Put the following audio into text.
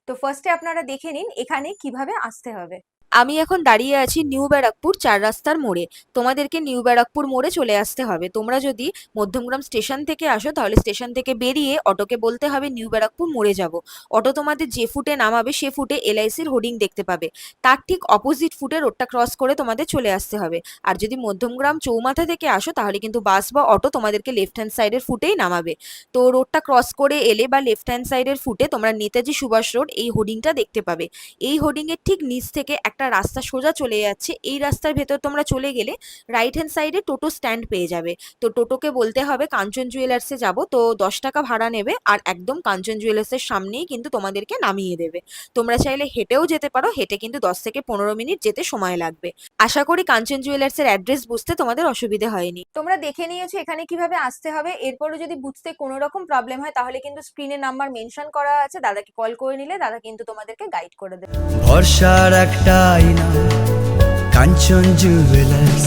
তো ফার্স্টে আপনারা দেখে নিন এখানে কিভাবে আসতে হবে। আমি এখন দাঁড়িয়ে আছি নিউ ব্যারাকপুর ৪ রাস্তার মোড়ে। তোমাদেরকে নিউ ব্যারাকপুর মোড়ে চলে আসতে হবে। তোমরা যদি মধ্যমগ্রাম স্টেশন থেকে আসো তাহলে স্টেশন থেকে বেরিয়ে অটোকে বলতে হবে নিউ ব্যারাকপুর মোড়ে যাব। অটো তোমাদের যে ফুটে নামাবে সে ফুটে এলআইসির হোর্ডিং দেখতে পাবে। তার ঠিক অপোজিট ফুটে রোডটা ক্রস করে তোমাদের চলে আসতে হবে। আর যদি মধ্যমগ্রাম চৌমাথা থেকে আসো তাহলে কিন্তু বাস বা অটো তোমাদেরকে লেফট হ্যান্ড সাইডের ফুটেই নামাবে। তো রোডটা ক্রস করে এলে বা লেফট হ্যান্ড সাইডের ফুটে তোমরা নেতাজি সুভাষ রোড এই হোর্ডিংটা দেখতে পাবে। এই হোর্ডিং এর ঠিক নিচ থেকে একটা রাস্তা সোজা চলে যাচ্ছে। এই রাস্তার ভেতর তোমরা চলে গেলে রাইট হ্যান্ড সাইডে টোটো স্ট্যান্ড পেয়ে যাবে। তো টোটোকে বলতে হবে কাঞ্চন জুয়েলার্সে যাব, তো 10 টাকা ভাড়া নেবে আর একদম কাঞ্চন জুয়েলার্সের সামনেই কিন্তু তোমাদেরকে নামিয়ে দেবে। তোমরা চাইলে হেঁটেও যেতে পারো, হেঁটে কিন্তু 10 থেকে 15 মিনিট যেতে সময় লাগবে। আশা করি কাঞ্চন জুয়েলার্সের অ্যাড্রেস বুঝতে তোমাদের অসুবিধে হয়নি। তোমরা দেখে নিয়েছো এখানে কিভাবে আসতে হবে। এরপরে যদি বুঝতে কোনো রকম প্রবলেম হয় তাহলে কিন্তু স্ক্রিনে নাম্বার মেনশন করা আছে, দাদাকে কল করে নিলে দাদা কিন্তু তোমাদেরকে গাইড করে দেবে। ভরসার একটা আয়না, কাঞ্চন জুয়েলার্স।